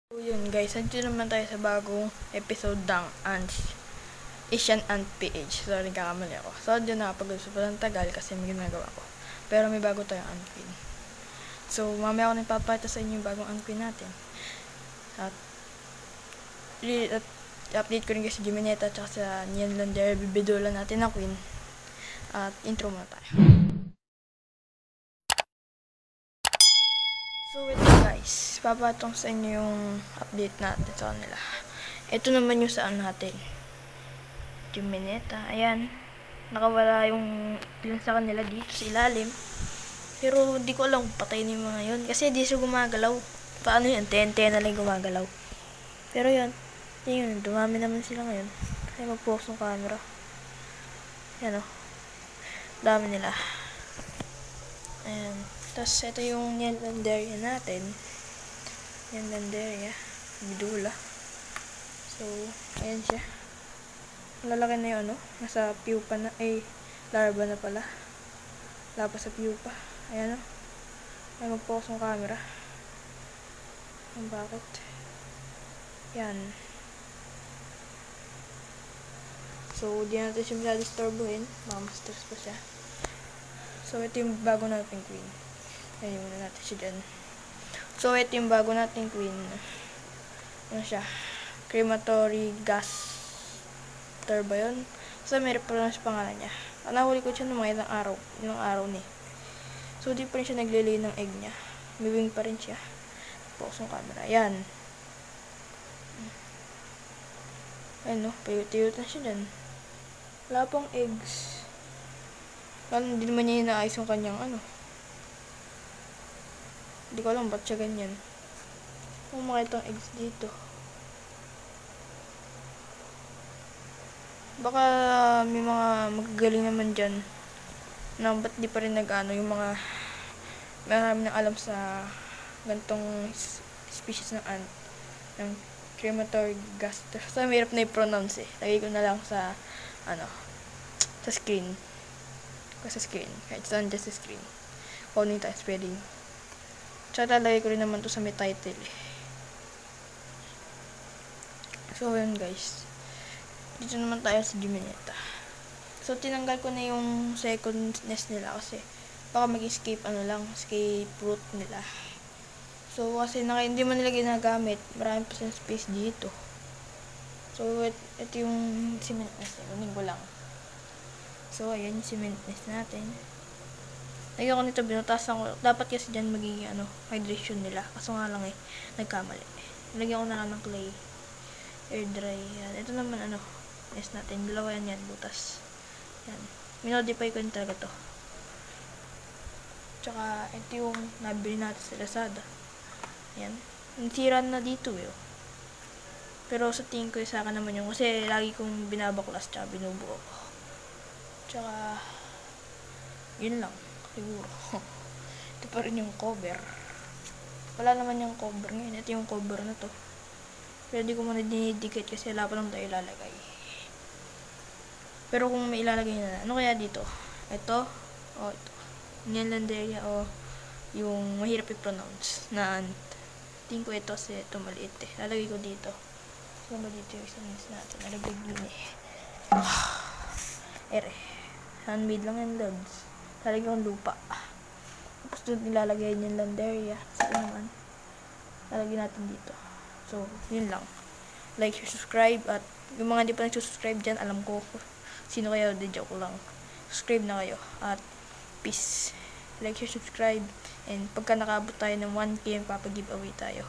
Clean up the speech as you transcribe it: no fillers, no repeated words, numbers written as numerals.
So yun guys, nandito naman tayo sa bagong episode ng Asian Ant PH. Sorry, kakamali ako. So, yun nakapag-usap pa ng tagal kasi may ginagawa ko. Pero may bago tayong ant queen. So, mamaya ako nagpapakita sa inyo yung bagong ant queen natin. At update ko rin kasi si Jimeneta at sa Nyan Lander, bibidulan natin na queen. At intro muna tayo. So, ito guys, papatong sa inyo yung update natin sa kanila. Ito naman yung saan natin. Jimeneta, ayan. Nakawala yung ilan sa kanila dito sa ilalim. Pero di ko alam kung patay na yung mga yun. Kasi di siya gumagalaw. Paano yun? TNT na lang gumagalaw. Pero yun, yun, dumami naman sila ngayon. Kaya mag-focus ng camera. Yan o. Dami nila. Ayan. Tapos ito yung Nyan Landeria natin. Nyan Landeria. Bidula. So, ayan siya. Lalaki na yun, no? Nasa pupa na, larva na pala. Lapa sa pupa. Ayan, no? Ay, mag-focus ng camera. Bakit? Yan. So, di natin siya masyado disturbuhin. Baka ma-stress pa siya. So, ito yung bago nating queen. Ayan, muna natin siya dyan. So, ito yung bago nating queen. Ano siya? Crematory gas ba yun? So, may repronounce pangalan niya. Nahuli ko siya ng mga ilang araw ni. So, di pa rin siya naglilay ng egg niya. May wing pa rin siya. Focus ng camera. Yan. Ayun, no? Payot-tayot na siya dyan. Wala pang eggs. Hindi naman niya inaayos yung kanyang Hindi ko alam ba't siya ganyan. Kung makita ang eggs dito. Baka may mga magagaling naman dyan na ba't di pa rin yung mga marami nang alam sa gantong species ng ant ng crematory gaster. So, mahirap na i-pronounce eh. Lagay ko na lang sa sa screen. Sa screen. Kahit saan dyan sa screen. Kunin tayo spelling. Tsaka lagay ko rin naman to sa may title eh. So, yun guys. Dito naman tayo sa Jimeneta. So, tinanggal ko na yung second nest nila kasi baka mag-escape escape route nila. So, kasi hindi man nila ginagamit, marami pa silang space dito. So, ito yung cement nest nila. Kunin ko lang. So, ayan yung cement nest natin. Lagyan ko nito, binutasan ko. Dapat kasi dyan magiging hydration nila. Kaso nga lang nagkamali. Lagyan ko na lang ng clay. Air dry. Yan. Ito naman nest natin. Dalawa yan butas. Yan. Minodify ko yun talaga to. Tsaka, ito yung nabili natin sa Lazada. Yan. Nasira na dito eh. Pero sa tingin ko sa akin naman yung kasi lagi kong binabaklas tsaka binubuo. Tsaka, yun lang. Siguro. Ito pa rin yung cover. Wala naman yung cover ngayon. Ito yung cover na to. Pero di ko muna dinidikit kasi wala pa lang tayo ilalagay. Pero kung may ilalagay na, kaya dito? Ito. Ito. Nyan Landeria yung mahirap i-pronounce na ant. Tingin ko ito kasi ito maliit eh. Lalagay ko dito. So, dito yung isang nest natin. Nalagay din eh. Handmade lang yung logs. Lalagay kong lupa. Tapos doon nilalagay yung Landeria. So, naman. Lalagay natin dito. So, yun lang. Like, subscribe, at yung mga hindi pa nag-subscribe dyan, alam ko sino kayo, di joke lang. Subscribe na kayo. At peace. Like, subscribe. And pagka nakaabot tayo ng 1K, papag-giveaway tayo.